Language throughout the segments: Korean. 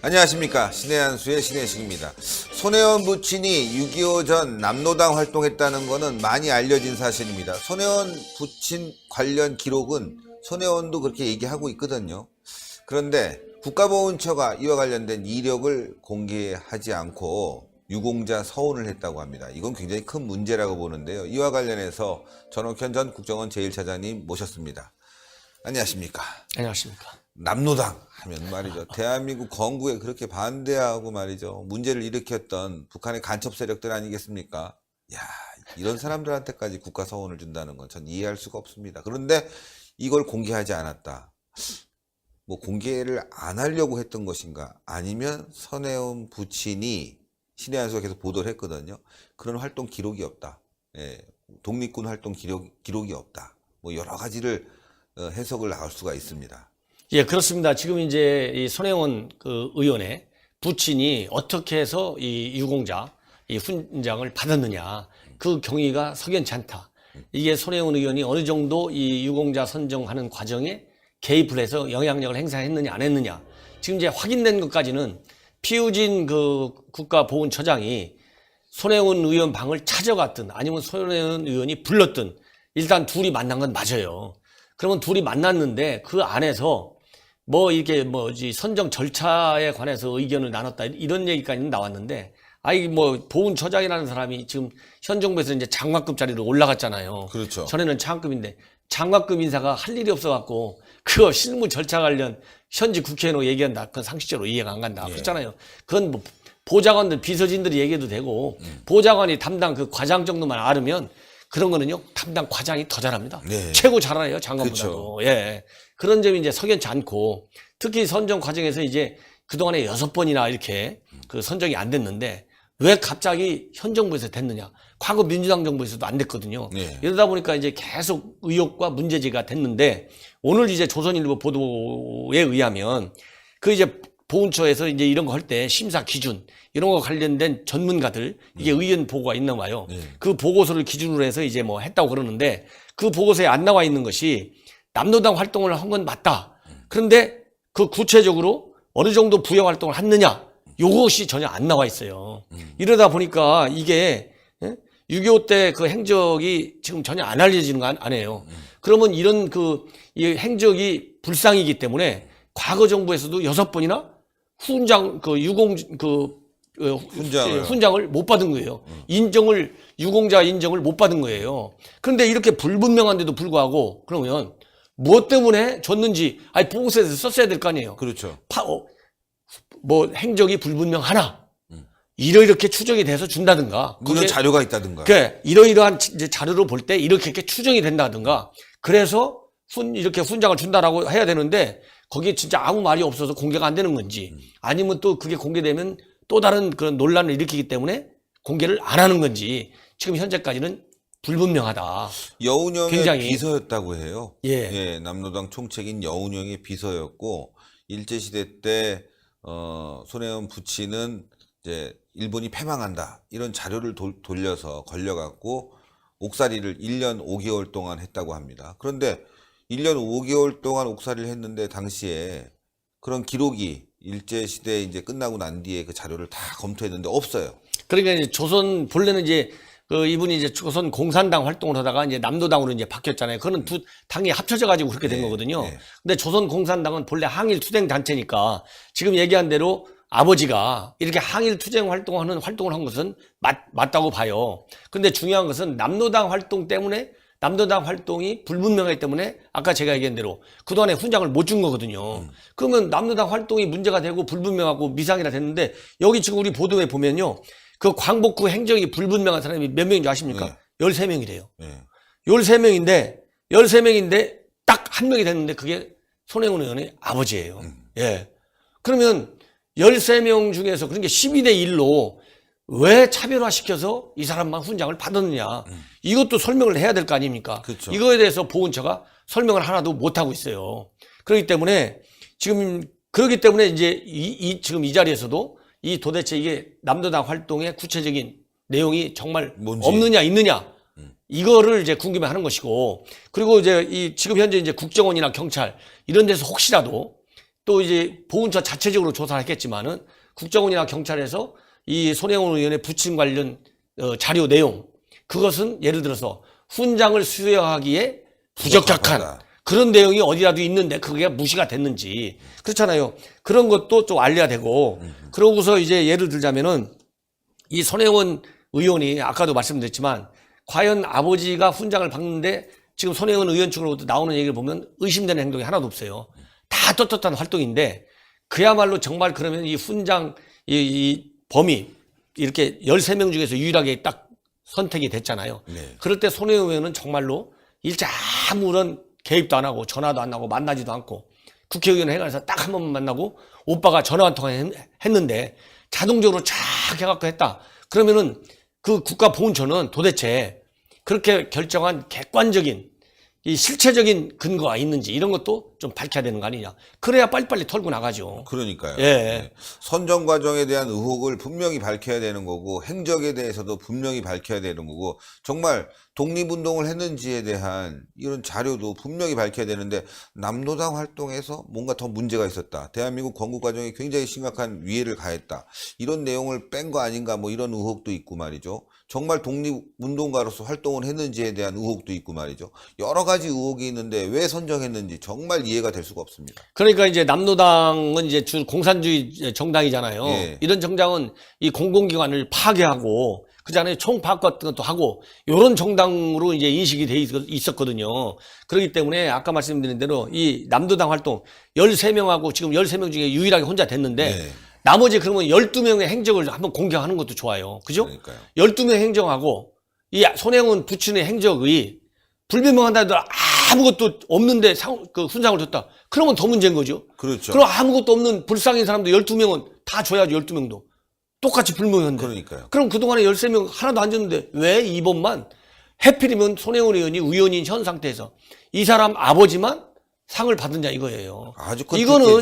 안녕하십니까. 신의 한수의 신혜식입니다. 손혜원 부친이 6.25 전 남로당 활동했다는 것은 많이 알려진 사실입니다. 손혜원 부친 관련 기록은 손혜원도 그렇게 얘기하고 있거든요. 그런데 국가보훈처가 이와 관련된 이력을 공개하지 않고 유공자 서원을 했다고 합니다. 이건 굉장히 큰 문제라고 보는데요. 이와 관련해서 전옥현 전 국정원 제1차장님 모셨습니다. 안녕하십니까. 안녕하십니까. 남로당 하면 말이죠. 대한민국 건국에 그렇게 반대하고 말이죠. 문제를 일으켰던 북한의 간첩 세력들 아니겠습니까? 야, 이런 사람들한테까지 국가 서원을 준다는 건 전 이해할 수가 없습니다. 그런데 이걸 공개하지 않았다. 뭐 공개를 안 하려고 했던 것인가? 아니면 손혜원 부친이 신의 한수가 계속 보도를 했거든요. 그런 활동 기록이 없다. 예, 독립군 활동 기록이 없다. 뭐 여러 가지를 해석을 나올 수가 있습니다. 예, 그렇습니다. 지금 이제 이 손혜원 의원의 부친이 어떻게 해서 이 유공자, 이 훈장을 받았느냐. 그 경위가 석연치 않다. 이게 손혜원 의원이 어느 정도 이 유공자 선정하는 과정에 개입을 해서 영향력을 행사했느냐, 안 했느냐. 지금 이제 확인된 것까지는 피우진 국가보훈처장이 손혜원 의원 방을 찾아갔든 아니면 손혜원 의원이 불렀든 일단 둘이 만난 건 맞아요. 그러면 둘이 만났는데 그 안에서 뭐 이렇게 선정 절차에 관해서 의견을 나눴다 이런 얘기까지는 나왔는데 뭐 보훈처장이라는 사람이 지금 현 정부에서 이제 장관급 자리로 올라갔잖아요. 그렇죠. 전에는 차관급인데 장관급 인사가 할 일이 없어갖고 그거 실무 절차 관련 현지 국회의원 얘기한다. 그건 상식적으로 이해가 안 간다. 그렇잖아요. 그건 뭐 보좌관들 비서진들이 얘기해도 되고 보좌관이 담당 그 과장 정도만 알으면 그런 거는요 담당 과장이 더 잘합니다. 네. 최고 잘알아요 장관보다도. 그렇죠. 예, 그런 점이 이제 석연치 않고 특히 선정 과정에서 이제 그 동안에 6번이나 이렇게 그 선정이 안 됐는데 왜 갑자기 현 정부에서 됐느냐? 과거 민주당 정부에서도 안 됐거든요. 네. 이러다 보니까 이제 계속 의혹과 문제제기가 됐는데 오늘 이제 조선일보 보도에 의하면 그 이제 보훈처에서 이제 이런 거 할 때 심사 기준 이런 거 관련된 전문가들 이게 의견 보고가 있나 봐요. 그 보고서를 기준으로 해서 이제 뭐 했다고 그러는데 그 보고서에 안 나와 있는 것이 남로당 활동을 한 건 맞다. 그런데 그 구체적으로 어느 정도 부역 활동을 했느냐 이것이 전혀 안 나와 있어요. 이러다 보니까 이게 6.25 때 그 행적이 지금 전혀 안 알려지는 거 아니에요. 그러면 이런 이 행적이 불상이기 때문에 과거 정부에서도 6번이나 훈장을 못 받은 거예요. 유공자 인정을 못 받은 거예요. 그런데 이렇게 불분명한데도 불구하고 그러면 무엇 때문에 줬는지 보고서에서 썼어야 될 거 아니에요. 그렇죠. 뭐 행적이 불분명하나 이렇게 추정이 돼서 준다든가 그런 자료가 있다든가. 그러니까 이러이러한 이제 자료로 볼 때 이렇게 추정이 된다든가 그래서 이렇게 훈장을 준다라고 해야 되는데 거기에 진짜 아무 말이 없어서 공개가 안 되는 건지 아니면 또 그게 공개되면 또 다른 그런 논란을 일으키기 때문에 공개를 안 하는 건지 지금 현재까지는 불분명하다. 여운형의 굉장히 비서였다고 해요. 예. 남로당 총책인 여운형의 비서였고 일제시대 때 손혜원 부친은 이제 일본이 패망한다 이런 자료를 돌려서 걸려갖고 옥살이를 1년 5개월 동안 했다고 합니다. 그런데 1년 5개월 동안 옥살이를 했는데 당시에 그런 기록이 일제시대 이제 끝나고 난 뒤에 그 자료를 다 검토했는데 없어요. 그러니까 이제 본래는 이제 이분이 이제 조선 공산당 활동을 하다가 이제 남로당으로 이제 바뀌었잖아요. 그거는 두 당이 합쳐져 가지고 그렇게 된 거거든요. 근데 조선 공산당은 본래 항일 투쟁 단체니까 지금 얘기한 대로 아버지가 이렇게 항일 투쟁 활동을 한 것은 맞다고 봐요. 근데 중요한 것은 남로당 활동 때문에 남로당 활동이 불분명하기 때문에 아까 제가 얘기한 대로 그동안에 훈장을 못 준 거거든요. 그러면 남로당 활동이 문제가 되고 불분명하고 미상이라 됐는데 여기 지금 우리 보도에 보면요. 그 광복구 행적이 불분명한 사람이 몇 명인 줄 아십니까? 13명이래요. 13명인데 딱 한 명이 됐는데 그게 손혜원 의원의 아버지예요. 예. 그러면 13명 중에서 그러니까 12대 1로 왜 차별화시켜서 이 사람만 훈장을 받았느냐. 이것도 설명을 해야 될 거 아닙니까? 그렇죠. 이거에 대해서 보훈처가 설명을 하나도 못하고 있어요. 그렇기 때문에 이제 지금 이 자리에서도 도대체 이게 남로당 활동의 구체적인 내용이 정말 뭔지. 없느냐 있느냐 이거를 이제 궁금해하는 것이고 그리고 이제 지금 현재 이제 국정원이나 경찰 이런 데서 혹시라도 또 이제 보훈처 자체적으로 조사를 했겠지만은 국정원이나 경찰에서 이 손혜원 의원의 부친 관련 자료 내용, 그것은 예를 들어서 훈장을 수여하기에 부적합한 그런 내용이 어디라도 있는데 그게 무시가 됐는지, 그렇잖아요. 그런 것도 좀 알려야 되고, 그러고서 이제 예를 들자면은 이 손혜원 의원이 아까도 말씀드렸지만 과연 아버지가 훈장을 받는데 지금 손혜원 의원 측으로부터 나오는 얘기를 보면 의심되는 행동이 하나도 없어요. 다 떳떳한 활동인데 그야말로 정말 그러면 이 훈장 이 범위 이렇게 13명 중에서 유일하게 딱 선택이 됐잖아요. 네. 그럴 때 손혜원 의원은 정말로 일체 아무런 개입도 안 하고 전화도 안 하고 만나지도 않고 국회의원 회관에서 딱 한 번만 만나고 오빠가 전화 한 통 했는데 자동적으로 쫙 해갖고 했다. 그러면은 그 국가보훈처는 도대체 그렇게 결정한 객관적인 이 실체적인 근거가 있는지 이런 것도 좀 밝혀야 되는 거 아니냐. 그래야 빨리빨리 털고 나가죠. 그러니까요. 예. 네. 선정 과정에 대한 의혹을 분명히 밝혀야 되는 거고 행적에 대해서도 분명히 밝혀야 되는 거고 정말 독립운동을 했는지에 대한 이런 자료도 분명히 밝혀야 되는데 남노당 활동에서 뭔가 더 문제가 있었다. 대한민국 건국 과정에 굉장히 심각한 위해를 가했다. 이런 내용을 뺀 거 아닌가 뭐 이런 의혹도 있고 말이죠. 정말 독립운동가로서 활동을 했는지에 대한 의혹도 있고 말이죠. 여러 가지 의혹이 있는데 왜 선정했는지 정말 이해가 될 수가 없습니다. 그러니까 이제 남노당은 이제 주 공산주의 정당이잖아요. 예. 이런 정당은 이 공공기관을 파괴하고 그잖아요. 총파악 같은 것도 하고 이런 정당으로 이제 인식이 돼 있었거든요. 그렇기 때문에 아까 말씀드린 대로 이 남노당 활동 13명하고 지금 13명 중에 유일하게 혼자 됐는데 네. 나머지 그러면 12명의 행적을 한번 공개하는 것도 좋아요. 그죠? 그러니까요. 12명 행정하고 이 손혜원 부친의 행적이 불분명하다 하더라도 아무것도 없는데 그 훈장을 줬다. 그러면 더 문제인 거죠. 그렇죠. 그럼 아무것도 없는 불쌍한 사람도 12명은 다 줘야죠. 12명도. 똑같이 불명한데. 그러니까요. 그럼 그동안에 13명 하나도 안 줬는데 왜 이번만 해필이면 손혜원 의원이 의원인 현 상태에서 이 사람 아버지만 상을 받느냐 이거예요. 아주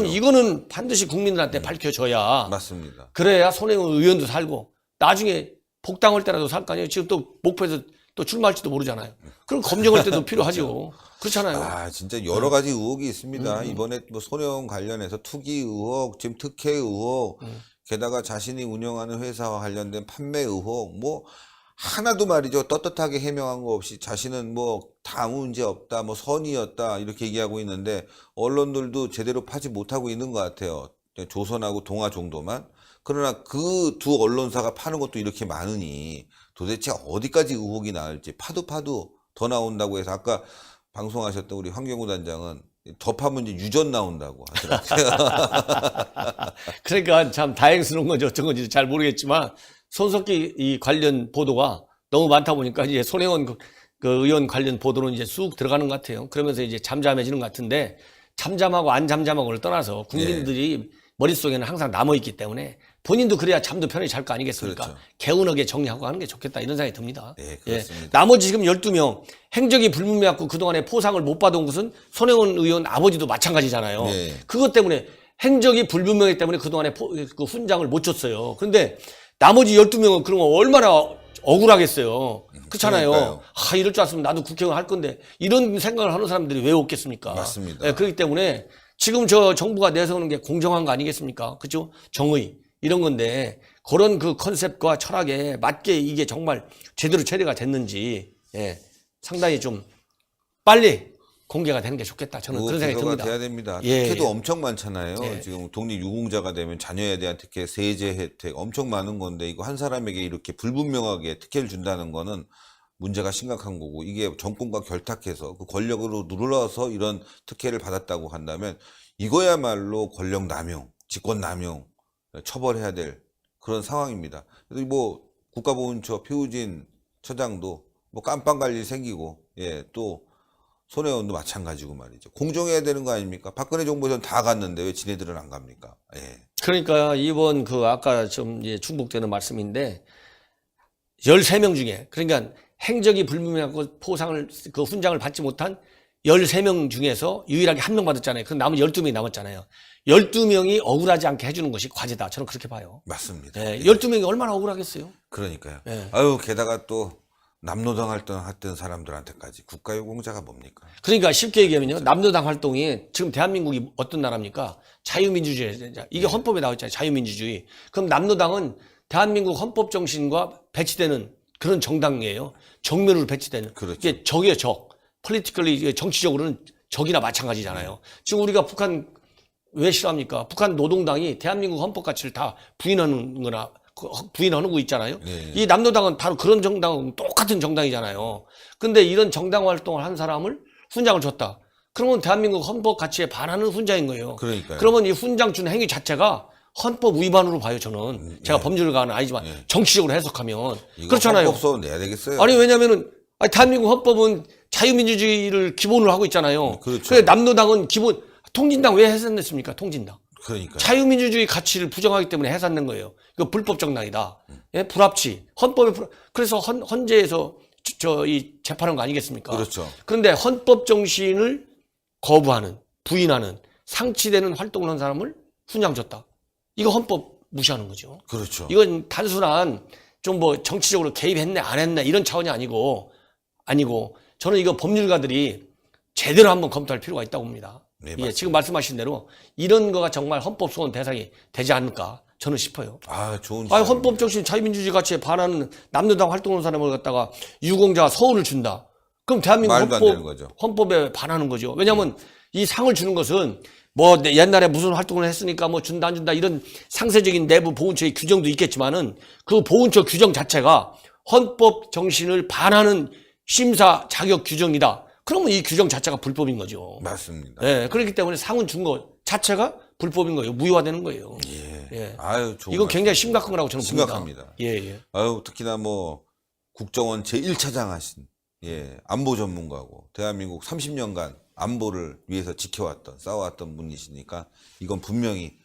이거는 반드시 국민들한테 밝혀져야 맞습니다. 그래야 손혜원 의원도 살고 나중에 복당할 때라도 살 거 아니에요. 지금 또 목표에서 또 출마할지도 모르잖아요. 그럼 검증할 때도 필요하죠. 그렇잖아요. 아, 진짜 여러 가지 의혹이 있습니다. 이번에 뭐 손혜원 관련해서 투기 의혹, 지금 특혜 의혹, 게다가 자신이 운영하는 회사와 관련된 판매 의혹, 뭐 하나도 말이죠. 떳떳하게 해명한 거 없이 자신은 뭐 다 아무 문제 없다, 뭐 선의였다 이렇게 얘기하고 있는데 언론들도 제대로 파지 못하고 있는 것 같아요. 조선하고 동아 정도만. 그러나 그 두 언론사가 파는 것도 이렇게 많으니 도대체 어디까지 의혹이 나올지 파도 더 나온다고 해서 아까 방송하셨던 우리 황경우 단장은 더 파면 이제 유전 나온다고 하더라고요. 그러니까 참 다행스러운 건지 어쩐 건지 잘 모르겠지만 손석희 이 관련 보도가 너무 많다 보니까 이제 손혜원 그 의원 관련 보도는 이제 쑥 들어가는 것 같아요. 그러면서 이제 잠잠해지는 것 같은데 잠잠하고 안 잠잠하고를 떠나서 국민들이 머릿속에는 항상 남아있기 때문에 본인도 그래야 잠도 편히 잘 거 아니겠습니까? 그렇죠. 개운하게 정리하고 하는 게 좋겠다 이런 생각이 듭니다. 네, 그렇습니다. 나머지 지금 12명 행적이 불분명하고 그동안에 포상을 못 받아온 것은 손혜원 의원 아버지도 마찬가지잖아요. 네. 그것 때문에 행적이 불분명했기 때문에 그동안에 그 훈장을 못 줬어요. 그런데 나머지 12명은 그런 거 얼마나 억울하겠어요. 그렇잖아요. 그러니까요. 아, 이럴 줄 알았으면 나도 국회의원 할 건데 이런 생각을 하는 사람들이 왜 없겠습니까? 맞습니다. 예, 그렇기 때문에 지금 저 정부가 내세우는 게 공정한 거 아니겠습니까? 그죠? 정의 이런 건데 그런 그 컨셉과 철학에 맞게 이게 정말 제대로 처리가 됐는지 상당히 좀 빨리 공개가 되는 게 좋겠다. 저는 그런 생각이 듭니다. 돼야 됩니다. 예, 특혜도 예. 엄청 많잖아요. 예. 지금 독립유공자가 되면 자녀에 대한 특혜, 세제 혜택 엄청 많은 건데 이거 한 사람에게 이렇게 불분명하게 특혜를 준다는 거는 문제가 심각한 거고 이게 정권과 결탁해서 그 권력으로 눌러서 이런 특혜를 받았다고 한다면 이거야말로 권력 남용, 직권 남용 처벌해야 될 그런 상황입니다. 그래서 뭐 국가보훈처 표우진 처장도 뭐 깜빵 갈 일 생기고 또 손혜원도 마찬가지고 말이죠. 공정해야 되는 거 아닙니까? 박근혜 정부에서는 다 갔는데 왜 지네들은 안 갑니까? 그러니까 이번 그 아까 좀 중복되는 말씀인데 13명 중에 그러니까 행적이 불분명하고 포상을 그 훈장을 받지 못한 13명 중에서 유일하게 한 명 받았잖아요. 그럼 남은 12명이 남았잖아요. 12명이 억울하지 않게 해주는 것이 과제다. 저는 그렇게 봐요. 맞습니다. 12명이 얼마나 억울하겠어요? 그러니까요. 예. 아유, 게다가 또 남노당 활동했던 사람들한테까지 국가유공자가 뭡니까? 그러니까 쉽게 얘기하면요. 남노당 활동이 지금 대한민국이 어떤 나라입니까? 자유민주주의. 이게 헌법에 나와 있잖아요. 자유민주주의. 그럼 남노당은 대한민국 헌법 정신과 배치되는 그런 정당이에요. 정면으로 배치되는. 그렇죠. 이게 적이에요, 적. 폴리티컬리 정치적으로는 적이나 마찬가지잖아요. 지금 우리가 북한 왜 싫어합니까? 북한 노동당이 대한민국 헌법 가치를 다 부인하는 거 있잖아요. 네. 이 남노당은 바로 그런 정당은 똑같은 정당이잖아요. 근데 이런 정당 활동을 한 사람을 훈장을 줬다. 그러면 대한민국 헌법 가치에 반하는 훈장인 거예요. 그러니까요. 그러면 이 훈장 준 행위 자체가 헌법 위반으로 봐요, 저는. 제가 법률가는 아니지만 정치적으로 해석하면. 이거 그렇잖아요. 헌법소원 내야 되겠어요. 아니, 왜냐면은 대한민국 헌법은 자유민주주의를 기본으로 하고 있잖아요. 그렇죠. 그래, 남노당은 통진당 왜 해산됐습니까? 통진당. 그러니까. 자유민주주의 가치를 부정하기 때문에 해산된 거예요. 이거 불법 정당이다. 예? 불합치. 헌법에 그래서 헌재에서 이 재판한 거 아니겠습니까? 그렇죠. 그런데 헌법 정신을 거부하는, 부인하는, 상치되는 활동을 한 사람을 훈장 줬다. 이거 헌법 무시하는 거죠. 그렇죠. 이건 단순한 좀 뭐 정치적으로 개입했네 안 했네 이런 차원이 아니고 저는 이거 법률가들이 제대로 한번 검토할 필요가 있다고 봅니다. 네, 예, 지금 말씀하신 대로 이런 거가 정말 헌법 소원 대상이 되지 않을까 저는 싶어요. 좋은. 헌법 정신 자유민주주의 가치에 반하는 남노당 활동하는 사람을 갖다가 유공자 서울을 준다. 그럼 대한민국 말도 안 되는 거죠. 헌법에 반하는 거죠. 왜냐하면 이 상을 주는 것은 뭐 옛날에 무슨 활동을 했으니까 뭐 준다 안 준다 이런 상세적인 내부 보훈처의 규정도 있겠지만은 그 보훈처 규정 자체가 헌법 정신을 반하는 심사 자격 규정이다. 그러면 이 규정 자체가 불법인 거죠. 맞습니다. 예, 그렇기 때문에 상은 준 거 자체가 불법인 거예요. 무효화되는 거예요. 예. 예. 좋은 이거 말씀. 굉장히 심각한 거라고 저는 심각합니다. 봅니다. 예, 예. 특히나 뭐 국정원 제1차장 하신 안보 전문가고 대한민국 30년간 안보를 위해서 지켜왔던 싸워왔던 분이시니까 이건 분명히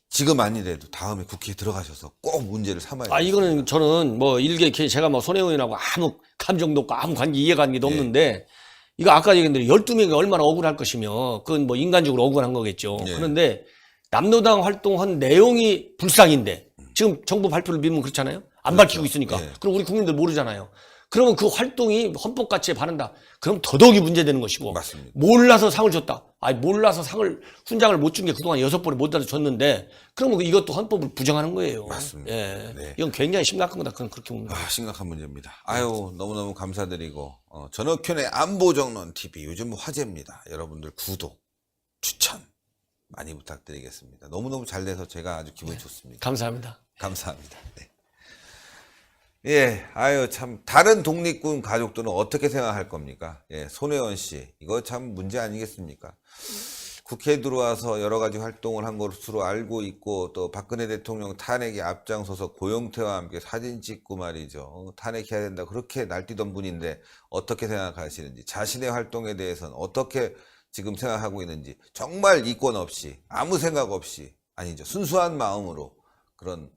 지금 아니래도 다음에 국회에 들어가셔서 꼭 문제를 삼아야 돼요. 이거는 저는 뭐 제가 뭐 손혜원이라고 아무 감정도 없고 아무 이해관계도 없는데 이거 아까 얘기했는데 12명이 얼마나 억울할 것이며 그건 뭐 인간적으로 억울한 거겠죠. 그런데 남노당 활동한 내용이 불상인데 지금 정부 발표를 믿으면 그렇잖아요. 안 밝히고 있으니까. 그럼 우리 국민들 모르잖아요. 그러면 그 활동이 헌법 가치에 반한다. 그럼 더더욱이 문제되는 것이고. 맞습니다. 몰라서 상을 줬다. 몰라서 훈장을 못 준 게 그동안 6번에 못 받아 줬는데 그러면 이것도 헌법을 부정하는 거예요. 맞습니다. 예. 네. 이건 굉장히 심각한 거다. 그건 그렇게 봅니다. 심각한 문제입니다. 너무너무 감사드리고 전학현의 안보정론 TV 요즘 화제입니다. 여러분들 구독, 추천 많이 부탁드리겠습니다. 너무너무 잘 돼서 제가 아주 기분이 좋습니다. 감사합니다. 감사합니다. 네. 참 다른 독립군 가족들은 어떻게 생각할 겁니까? 손혜원 씨 이거 참 문제 아니겠습니까? 국회에 들어와서 여러 가지 활동을 한 것으로 알고 있고 또 박근혜 대통령 탄핵에 앞장서서 고영태와 함께 사진 찍고 말이죠. 탄핵해야 된다 그렇게 날뛰던 분인데 어떻게 생각하시는지 자신의 활동에 대해서는 어떻게 지금 생각하고 있는지 정말 이권 없이 아무 생각 없이 아니죠. 순수한 마음으로 그런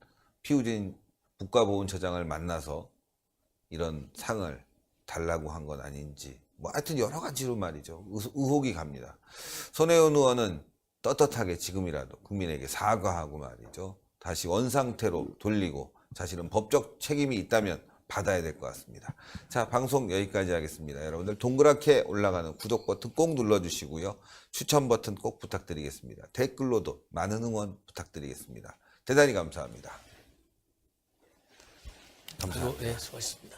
피우진 국가보훈처장을 만나서 이런 상을 달라고 한 건 아닌지 뭐 하여튼 여러 가지로 말이죠. 의혹이 갑니다. 손혜원 의원은 떳떳하게 지금이라도 국민에게 사과하고 말이죠. 다시 원상태로 돌리고 자신은 법적 책임이 있다면 받아야 될 것 같습니다. 자, 방송 여기까지 하겠습니다. 여러분들 동그랗게 올라가는 구독 버튼 꼭 눌러주시고요. 추천 버튼 꼭 부탁드리겠습니다. 댓글로도 많은 응원 부탁드리겠습니다. 대단히 감사합니다. 감사합니다. 네, 수고하셨습니다.